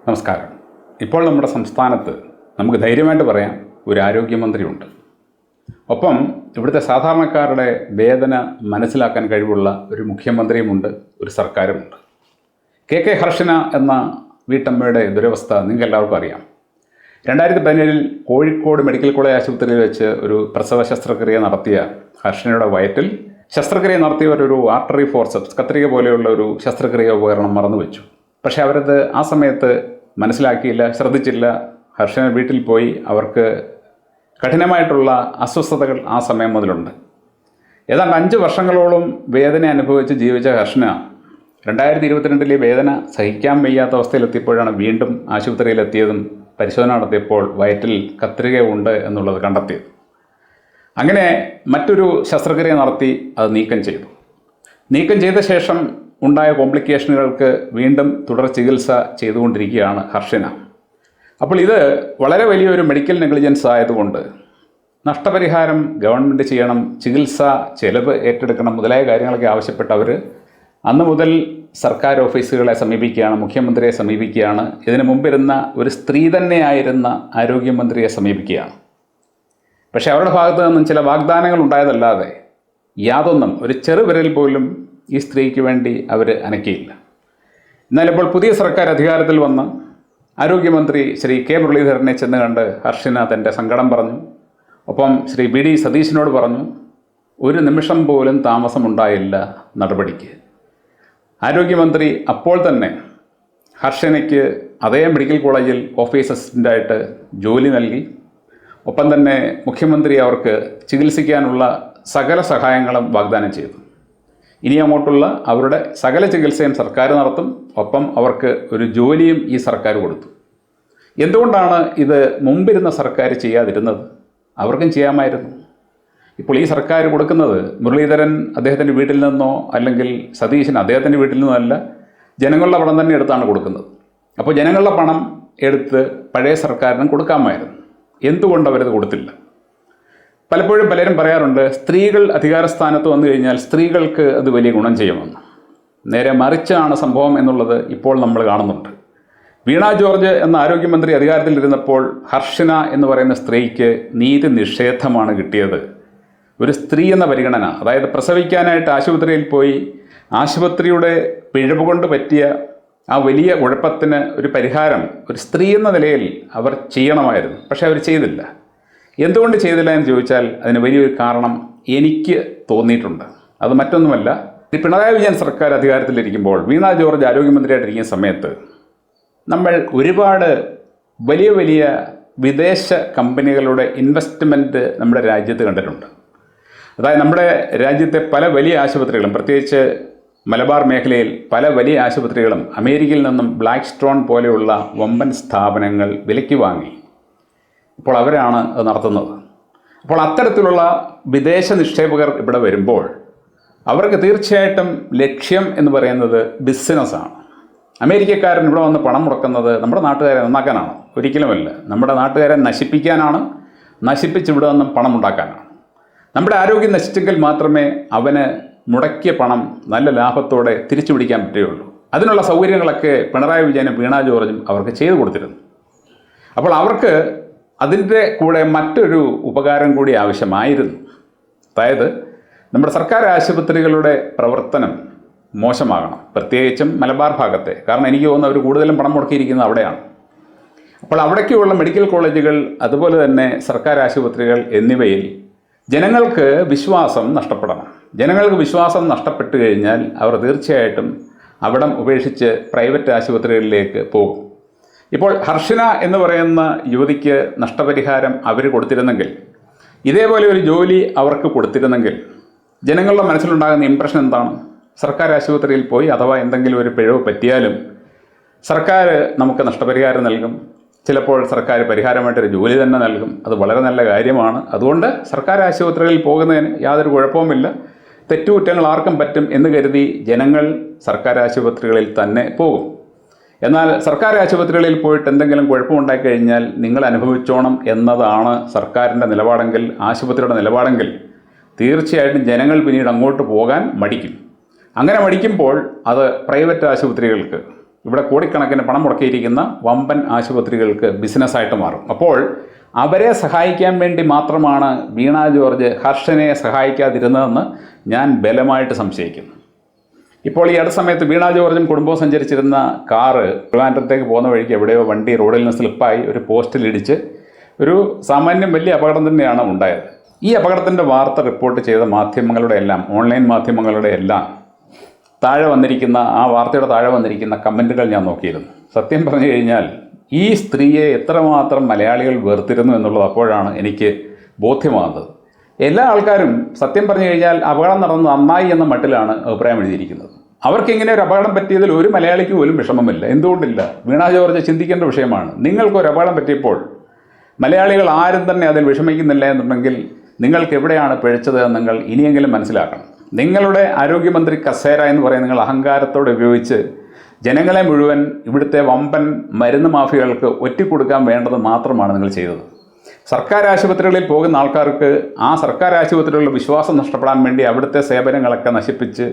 നമസ്കാരം. ഇപ്പോൾ നമ്മുടെ സംസ്ഥാനത്ത് നമുക്ക് ധൈര്യമായിട്ട് പറയാം ഒരു ആരോഗ്യമന്ത്രിയുണ്ട്. ഒപ്പം ഇവിടുത്തെ സാധാരണക്കാരുടെ വേദന മനസ്സിലാക്കാൻ കഴിവുള്ള ഒരു മുഖ്യമന്ത്രിയുമുണ്ട്, ഒരു സർക്കാരുമുണ്ട്. കെ ഹർഷന എന്ന വീട്ടമ്മയുടെ ദുരവസ്ഥ നിങ്ങൾക്ക് എല്ലാവർക്കും അറിയാം. 2017 കോഴിക്കോട് മെഡിക്കൽ കോളേജ് ആശുപത്രിയിൽ വെച്ച് ഒരു പ്രസവ ശസ്ത്രക്രിയ നടത്തിയ ഹർഷനയുടെ വയറ്റിൽ ശസ്ത്രക്രിയ നടത്തിയവർ ഒരു ആർട്ടറി ഫോർസെപ്സ് കത്രിക പോലെയുള്ള ഒരു ശസ്ത്രക്രിയ ഉപകരണം മറന്നു വെച്ചു. പക്ഷേ അവരത് ആ സമയത്ത് മനസ്സിലാക്കിയില്ല, ശ്രദ്ധിച്ചില്ല. ഹർഷന വീട്ടിൽ പോയി. അവർക്ക് കഠിനമായിട്ടുള്ള അസ്വസ്ഥതകൾ ആ സമയം മുതലുണ്ട്. ഏതാണ്ട് 5 വർഷങ്ങളോളം വേദന അനുഭവിച്ച് ജീവിച്ച ഹർഷന 2022 വേദന സഹിക്കാൻ വയ്യാത്ത അവസ്ഥയിലെത്തിയപ്പോഴാണ് വീണ്ടും ആശുപത്രിയിലെത്തിയതും പരിശോധന നടത്തിയപ്പോൾ വയറ്റിൽ കത്രിക ഉണ്ട് എന്നുള്ളത് കണ്ടെത്തിയത്. അങ്ങനെ മറ്റൊരു ശസ്ത്രക്രിയ നടത്തി അത് നീക്കം ചെയ്തു. നീക്കം ചെയ്ത ശേഷം ഉണ്ടായ കോംപ്ലിക്കേഷനുകൾക്ക് വീണ്ടും തുടർ ചികിത്സ ചെയ്തുകൊണ്ടിരിക്കുകയാണ് ഹർഷന. അപ്പോൾ ഇത് വളരെ വലിയൊരു മെഡിക്കൽ നെഗ്ലിജൻസ് ആയതുകൊണ്ട് നഷ്ടപരിഹാരം ഗവൺമെൻറ് ചെയ്യണം, ചികിത്സ ചെലവ് ഏറ്റെടുക്കണം മുതലായ കാര്യങ്ങളൊക്കെ ആവശ്യപ്പെട്ടവർ അന്ന് മുതൽ സർക്കാർ ഓഫീസുകളെ സമീപിക്കുകയാണ്, മുഖ്യമന്ത്രിയെ സമീപിക്കുകയാണ്. ഇതിനു മുമ്പിരുന്ന ഒരു സ്ത്രീ തന്നെയായിരുന്ന ആരോഗ്യമന്ത്രിയെ സമീപിക്കുകയാണ്. പക്ഷേ അവരുടെ ഭാഗത്തു നിന്നും ചില വാഗ്ദാനങ്ങൾ ഉണ്ടായതല്ലാതെ യാതൊന്നും ഒരു ചെറുവിരൽ പോലും ഈ സ്ത്രീക്ക് വേണ്ടി അവർ അനക്കിയില്ല. എന്നാലിപ്പോൾ പുതിയ സർക്കാർ അധികാരത്തിൽ വന്ന് ആരോഗ്യമന്ത്രി ശ്രീ കെ മുരളീധരനെ ചെന്ന് കണ്ട് ഹർഷന തൻ്റെ സങ്കടം പറഞ്ഞു. ഒപ്പം ശ്രീ BD സതീശനോട് പറഞ്ഞു, ഒരു നിമിഷം പോലും താമസമുണ്ടായില്ല നടപടിക്ക്. ആരോഗ്യമന്ത്രി അപ്പോൾ തന്നെ ഹർഷനയ്ക്ക് അതേ മെഡിക്കൽ കോളേജിൽ ഓഫീസ് അസിസ്റ്റൻ്റായിട്ട് ജോലി നൽകി. ഒപ്പം തന്നെ മുഖ്യമന്ത്രി അവർക്ക് ചികിത്സിക്കാനുള്ള സകല സഹായങ്ങളും വാഗ്ദാനം ചെയ്തു. ഇനി അങ്ങോട്ടുള്ള അവരുടെ സകല ചികിത്സയും സർക്കാർ നടത്തും. ഒപ്പം അവർക്ക് ഒരു ജോലിയും ഈ സർക്കാർ കൊടുത്തു. എന്തുകൊണ്ടാണ് ഇത് മുമ്പിരുന്ന സർക്കാർ ചെയ്യാതിരുന്നത്? അവർക്കും ചെയ്യാമായിരുന്നു. ഇപ്പോൾ ഈ സർക്കാർ കൊടുക്കുന്നത് മുരളീധരൻ അദ്ദേഹത്തിൻ്റെ വീട്ടിൽ നിന്നോ അല്ലെങ്കിൽ സതീശൻ അദ്ദേഹത്തിൻ്റെ വീട്ടിൽ നിന്നോ അല്ല, ജനങ്ങളുടെ പണം തന്നെ എടുത്താണ് കൊടുക്കുന്നത്. അപ്പോൾ ജനങ്ങളുടെ പണം എടുത്ത് പഴയ സർക്കാരിനും കൊടുക്കാമായിരുന്നു. എന്തുകൊണ്ട് അവരത് കൊടുത്തില്ല? പലപ്പോഴും പലരും പറയാറുണ്ട്, സ്ത്രീകൾ അധികാരസ്ഥാനത്ത് വന്നു കഴിഞ്ഞാൽ സ്ത്രീകൾക്ക് അത് വലിയ ഗുണം ചെയ്യുമെന്ന്. നേരെ മറിച്ചാണ് സംഭവം എന്നുള്ളത് ഇപ്പോൾ നമ്മൾ കാണുന്നുണ്ട്. വീണ ജോർജ് എന്ന ആരോഗ്യമന്ത്രി അധികാരത്തിലിരുന്നപ്പോൾ ഹർഷന എന്ന് പറയുന്ന സ്ത്രീക്ക് നീതി നിഷേധമാണ് കിട്ടിയത്. ഒരു സ്ത്രീ എന്ന പരിഗണന, അതായത് പ്രസവിക്കാനായിട്ട് ആശുപത്രിയിൽ പോയി ആശുപത്രിയുടെ പിഴവ് കൊണ്ട് പറ്റിയ ആ വലിയ കുഴപ്പത്തിന് ഒരു പരിഹാരം ഒരു സ്ത്രീ എന്ന നിലയിൽ അവർ ചെയ്യണമായിരുന്നു. പക്ഷേ അവർ ചെയ്തില്ല. എന്തുകൊണ്ട് ചെയ്തില്ല എന്ന് ചോദിച്ചാൽ അതിന് വലിയൊരു കാരണം എനിക്ക് തോന്നിയിട്ടുണ്ട്. അത് മറ്റൊന്നുമല്ല, പിണറായി വിജയൻ സർക്കാർ അധികാരത്തിലിരിക്കുമ്പോൾ വീണ ജോർജ് ആരോഗ്യമന്ത്രിയായിട്ടിരിക്കുന്ന സമയത്ത് നമ്മൾ ഒരുപാട് വലിയ വലിയ വിദേശ കമ്പനികളുടെ ഇൻവെസ്റ്റ്മെൻറ്റ് നമ്മുടെ രാജ്യത്ത് കണ്ടിട്ടുണ്ട്. അതായത് നമ്മുടെ രാജ്യത്തെ പല വലിയ ആശുപത്രികളും, പ്രത്യേകിച്ച് മലബാർ മേഖലയിൽ പല വലിയ ആശുപത്രികളും അമേരിക്കയിൽ നിന്നും ബ്ലാക്ക് സ്റ്റോൺ പോലെയുള്ള വമ്പൻ സ്ഥാപനങ്ങൾ വിലയ്ക്ക് വാങ്ങി. ഇപ്പോൾ അവരാണ് അത് നടത്തുന്നത്. അപ്പോൾ അത്തരത്തിലുള്ള വിദേശ നിക്ഷേപകർ ഇവിടെ വരുമ്പോൾ അവർക്ക് തീർച്ചയായിട്ടും ലക്ഷ്യം എന്ന് പറയുന്നത് ബിസിനസ്സാണ്. അമേരിക്കക്കാരൻ ഇവിടെ വന്ന് പണം മുടക്കുന്നത് നമ്മുടെ നാട്ടുകാരെ നന്നാക്കാനാണ്? ഒരിക്കലുമല്ല. നമ്മുടെ നാട്ടുകാരെ നശിപ്പിക്കാനാണ്, നശിപ്പിച്ച് ഇവിടെ നിന്നും പണം ഉണ്ടാക്കാനാണ്. നമ്മുടെ ആരോഗ്യം നശിച്ചെങ്കിൽ മാത്രമേ അവന് മുടക്കിയ പണം നല്ല ലാഭത്തോടെ തിരിച്ചു പിടിക്കാൻ പറ്റുകയുള്ളൂ. അതിനുള്ള സൗകര്യങ്ങളൊക്കെ പിണറായി വിജയനും വീണ ജോർജും അവർക്ക് ചെയ്തു കൊടുത്തിരുന്നു. അപ്പോൾ അവർക്ക് അതിൻ്റെ കൂടെ മറ്റൊരു ഉപകാരം കൂടി ആവശ്യമായിരുന്നു. അതായത് നമ്മുടെ സർക്കാർ ആശുപത്രികളുടെ പ്രവർത്തനം മോശമാകണം, പ്രത്യേകിച്ചും മലബാർ ഭാഗത്തെ. കാരണം എനിക്ക് തോന്നുന്നു അവർ കൂടുതലും പണം മുടക്കിയിരിക്കുന്നത് അവിടെയാണ്. അപ്പോൾ അവിടേക്കുള്ള മെഡിക്കൽ കോളേജുകൾ, അതുപോലെ തന്നെ സർക്കാർ ആശുപത്രികൾ എന്നിവയിൽ ജനങ്ങൾക്ക് വിശ്വാസം നഷ്ടപ്പെടണം. ജനങ്ങൾക്ക് വിശ്വാസം നഷ്ടപ്പെട്ടു കഴിഞ്ഞാൽ അവർ തീർച്ചയായിട്ടും അവിടം ഉപേക്ഷിച്ച് പ്രൈവറ്റ് ആശുപത്രികളിലേക്ക് പോകും. ഇപ്പോൾ ഹർഷന എന്ന് പറയുന്ന യുവതിക്ക് നഷ്ടപരിഹാരം അവർ കൊടുത്തിരുന്നെങ്കിൽ, ഇതേപോലെ ഒരു ജോലി അവർക്ക് കൊടുത്തിരുന്നെങ്കിൽ ജനങ്ങളുടെ മനസ്സിലുണ്ടാകുന്ന ഇംപ്രഷൻ എന്താണ്? സർക്കാർ ആശുപത്രിയിൽ പോയി അഥവാ എന്തെങ്കിലും ഒരു പിഴവ് പറ്റിയാലും സർക്കാർ നമുക്ക് നഷ്ടപരിഹാരം നൽകും. ചിലപ്പോൾ സർക്കാർ പരിഹാരമായിട്ടൊരു ജോലി തന്നെ നൽകും. അത് വളരെ നല്ല കാര്യമാണ്. അതുകൊണ്ട് സർക്കാർ ആശുപത്രികളിൽ പോകുന്നതിന് യാതൊരു കുഴപ്പവുമില്ല. തെറ്റുകുറ്റങ്ങൾ ആർക്കും പറ്റും എന്ന് കരുതി ജനങ്ങൾ സർക്കാർ ആശുപത്രികളിൽ തന്നെ പോകും. എന്നാൽ സർക്കാർ ആശുപത്രികളിൽ പോയിട്ട് എന്തെങ്കിലും കുഴപ്പമുണ്ടായിക്കഴിഞ്ഞാൽ നിങ്ങൾ അനുഭവിച്ചോണം എന്നതാണ് സർക്കാരിൻ്റെ നിലപാടെങ്കിൽ, ആശുപത്രിയുടെ നിലപാടെങ്കിൽ, തീർച്ചയായിട്ടും ജനങ്ങൾ പിന്നീട് അങ്ങോട്ട് പോകാൻ മടിക്കും. അങ്ങനെ മടിക്കുമ്പോൾ അത് പ്രൈവറ്റ് ആശുപത്രികൾക്ക്, ഇവിടെ കോടിക്കണക്കിന് പണം മുടക്കിയിരിക്കുന്ന വമ്പൻ ആശുപത്രികൾക്ക് ബിസിനസ്സായിട്ട് മാറും. അപ്പോൾ അവരെ സഹായിക്കാൻ വേണ്ടി മാത്രമാണ് വീണ ജോർജ് ഹർഷനെ സഹായിക്കാതിരുന്നതെന്ന് ഞാൻ ബലമായിട്ട് സംശയിക്കുന്നു. ഇപ്പോൾ ഈ അടുത്ത സമയത്ത് വീണ ജോർജും കുടുംബവും സഞ്ചരിച്ചിരുന്ന കാറ് ട്രിവാൻഡ്രത്തേക്ക് പോകുന്ന വഴിക്ക് എവിടെയോ വണ്ടി റോഡിൽ നിന്ന് സ്ലിപ്പായി ഒരു പോസ്റ്റിലിടിച്ച് ഒരു സാമാന്യം വലിയ അപകടം തന്നെയാണ് ഉണ്ടായത്. ഈ അപകടത്തിൻ്റെ വാർത്ത റിപ്പോർട്ട് ചെയ്ത മാധ്യമങ്ങളുടെ എല്ലാം, ഓൺലൈൻ മാധ്യമങ്ങളുടെ എല്ലാം താഴെ വന്നിരിക്കുന്ന, ആ വാർത്തയുടെ താഴെ വന്നിരിക്കുന്ന കമൻറ്റുകൾ ഞാൻ നോക്കിയിരുന്നു. സത്യം പറഞ്ഞു കഴിഞ്ഞാൽ ഈ സ്ത്രീയെ എത്രമാത്രം മലയാളികൾ വെറുത്തിരുന്നു എന്നുള്ളത് അപ്പോഴാണ് എനിക്ക് ബോധ്യമാകുന്നത്. എല്ലാ ആൾക്കാരും സത്യം പറഞ്ഞു കഴിഞ്ഞാൽ അപകടം നടന്ന് നന്നായി എന്ന മട്ടിലാണ് അഭിപ്രായം എഴുതിയിരിക്കുന്നത്. അവർക്കിങ്ങനെ ഒരു അപകടം പറ്റിയതിൽ ഒരു മലയാളിക്ക് പോലും വിഷമമില്ല. എന്തുകൊണ്ടില്ല? വീണ ജോർജ് ചിന്തിക്കേണ്ട വിഷയമാണ്. നിങ്ങൾക്കൊരു അപകടം പറ്റിയപ്പോൾ മലയാളികൾ ആരും തന്നെ അതിൽ വിഷമിക്കുന്നില്ല എന്നുണ്ടെങ്കിൽ നിങ്ങൾക്ക് എവിടെയാണ് പിഴച്ചത് എന്ന് നിങ്ങൾ ഇനിയെങ്കിലും മനസ്സിലാക്കണം. നിങ്ങളുടെ ആരോഗ്യമന്ത്രി കസേര എന്ന് പറയുന്ന നിങ്ങൾ അഹങ്കാരത്തോടെ ഉപയോഗിച്ച് ജനങ്ങളെ മുഴുവൻ ഇവിടുത്തെ വമ്പൻ മരുന്ന് മാഫിയകൾക്ക് ഒറ്റിക്കൊടുക്കാൻ വേണ്ടത് മാത്രമാണ് നിങ്ങൾ ചെയ്തത്. സർക്കാർ ആശുപത്രികളിൽ പോകുന്ന ആൾക്കാർക്ക് ആ സർക്കാർ ആശുപത്രികളിൽ വിശ്വാസം നഷ്ടപ്പെടാൻ വേണ്ടി അവിടുത്തെ സേവനങ്ങളൊക്കെ നശിപ്പിച്ച്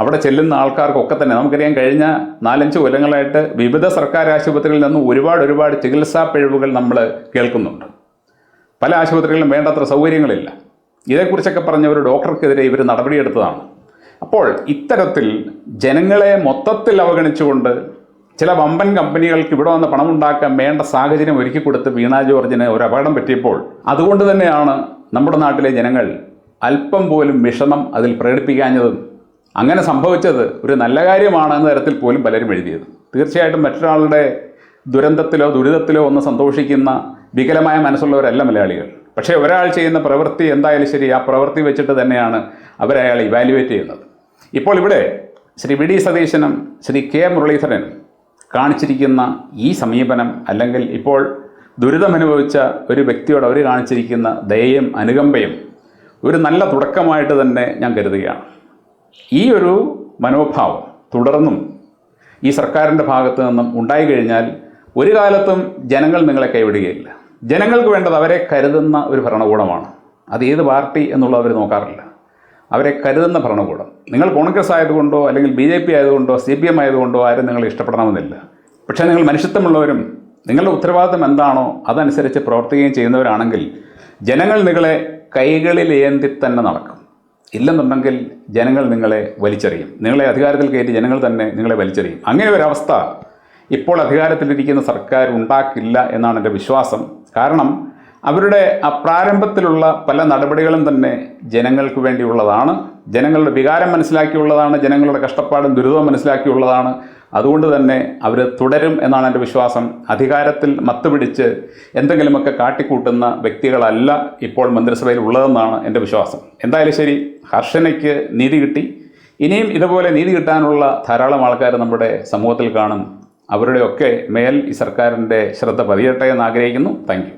അവിടെ ചെല്ലുന്ന ആൾക്കാർക്കൊക്കെ തന്നെ നമുക്കറിയാം, കഴിഞ്ഞ 4-5 കൊല്ലങ്ങളായിട്ട് വിവിധ സർക്കാർ ആശുപത്രികളിൽ നിന്ന് ഒരുപാട് ചികിത്സാ പിഴവുകൾ നമ്മൾ കേൾക്കുന്നുണ്ട്. പല ആശുപത്രികളിലും വേണ്ടത്ര സൗകര്യങ്ങളില്ല. ഇതേക്കുറിച്ചൊക്കെ പറഞ്ഞ ഒരു ഡോക്ടർക്കെതിരെ ഇവർ നടപടിയെടുത്തതാണ്. അപ്പോൾ ഇത്തരത്തിൽ ജനങ്ങളെ മൊത്തത്തിൽ അവഗണിച്ചുകൊണ്ട് ചില വമ്പൻ കമ്പനികൾക്ക് ഇവിടെ വന്ന് പണമുണ്ടാക്കാൻ വേണ്ട സാഹചര്യം ഒരുക്കി കൊടുത്ത് വീണ ജോർജിന് ഒരു അപകടം പറ്റിയപ്പോൾ അതുകൊണ്ട് തന്നെയാണ് നമ്മുടെ നാട്ടിലെ ജനങ്ങൾ അല്പം പോലും വിഷമം അതിൽ പ്രകടിപ്പിക്കാഞ്ഞതും അങ്ങനെ സംഭവിച്ചത് ഒരു നല്ല കാര്യമാണ് എന്ന തരത്തിൽ പോലും പലരും എഴുതിയത്. തീർച്ചയായിട്ടും മറ്റൊരാളുടെ ദുരന്തത്തിലോ ദുരിതത്തിലോ ഒന്ന് സന്തോഷിക്കുന്ന വികലമായ മനസ്സുള്ളവരല്ല മലയാളികൾ. പക്ഷേ ഒരാൾ ചെയ്യുന്ന പ്രവൃത്തി എന്തായാലും ശരി, ആ പ്രവൃത്തി വെച്ചിട്ട് തന്നെയാണ് അവരയാൾ ഇവാലുവേറ്റ് ചെയ്യുന്നത്. ഇപ്പോൾ ഇവിടെ ശ്രീ വി ഡി സതീശനും ശ്രീ കെ മുരളീധരനും കാണിച്ചിരിക്കുന്ന ഈ സമീപനം, അല്ലെങ്കിൽ ഇപ്പോൾ ദുരിതമനുഭവിച്ച ഒരു വ്യക്തിയോട് അവർ കാണിച്ചിരിക്കുന്ന ദയയും അനുകമ്പയും ഒരു നല്ല തുടക്കമായിട്ട് തന്നെ ഞാൻ കരുതുകയാണ്. ഈ ഒരു മനോഭാവം തുടർന്നും ഈ സർക്കാരിൻ്റെ ഭാഗത്തു നിന്നും ഉണ്ടായിക്കഴിഞ്ഞാൽ ഒരു കാലത്തും ജനങ്ങൾ നിങ്ങളെ കൈവിടുകയില്ല. ജനങ്ങൾക്ക് വേണ്ടത് അവരെ കരുതുന്ന ഒരു ഭരണകൂടമാണ്. അത് ഏത് പാർട്ടി എന്നുള്ളത് അവർ നോക്കാറില്ല. അവരെ കരുതുന്ന ഭരണകൂടം. നിങ്ങൾ കോൺഗ്രസ് ആയതുകൊണ്ടോ അല്ലെങ്കിൽ BJP ആയതുകൊണ്ടോ CPM ആയതുകൊണ്ടോ ആരും നിങ്ങൾ ഇഷ്ടപ്പെടണമെന്നില്ല. പക്ഷേ നിങ്ങൾ മനുഷ്യത്വമുള്ളവരും നിങ്ങളുടെ ഉത്തരവാദിത്തം എന്താണോ അതനുസരിച്ച് പ്രവർത്തിക്കുകയും ചെയ്യുന്നവരാണെങ്കിൽ ജനങ്ങൾ നിങ്ങളെ കൈകളിലേന്തി തന്നെ നടക്കും. ഇല്ലെന്നുണ്ടെങ്കിൽ ജനങ്ങൾ നിങ്ങളെ വലിച്ചെറിയും. നിങ്ങളെ അധികാരത്തിൽ കയറ്റി ജനങ്ങൾ തന്നെ നിങ്ങളെ വലിച്ചെറിയും. അങ്ങനെ ഒരവസ്ഥ ഇപ്പോൾ അധികാരത്തിലിരിക്കുന്ന സർക്കാർ ഉണ്ടാക്കില്ല എന്നാണ് എൻ്റെ വിശ്വാസം. കാരണം അവരുടെ പ്രാരംഭത്തിലുള്ള പല നടപടികളും തന്നെ ജനങ്ങൾക്ക് വേണ്ടിയുള്ളതാണ്, ജനങ്ങളുടെ വികാരം മനസ്സിലാക്കിയുള്ളതാണ്, ജനങ്ങളുടെ കഷ്ടപ്പാടും ദുരിതവും മനസ്സിലാക്കിയുള്ളതാണ്. അതുകൊണ്ട് തന്നെ അവർ തുടരും എന്നാണ് എൻ്റെ വിശ്വാസം. അധികാരത്തിൽ മത്തുപിടിച്ച് എന്തെങ്കിലുമൊക്കെ കാട്ടിക്കൂട്ടുന്ന വ്യക്തികളല്ല ഇപ്പോൾ മന്ത്രിസഭയിൽ ഉള്ളതെന്നാണ് എൻ്റെ വിശ്വാസം. എന്തായാലും ശരി, ഹർഷനയ്ക്ക് നീതി കിട്ടി. ഇനിയും ഇതുപോലെ നീതി കിട്ടാനുള്ള ധാരാളം ആൾക്കാർ നമ്മുടെ സമൂഹത്തിൽ കാണും. അവരുടെയൊക്കെ മേൽ ഈ സർക്കാരിൻ്റെ ശ്രദ്ധ പതിയട്ടെ എന്ന് ആഗ്രഹിക്കുന്നു. Thank you.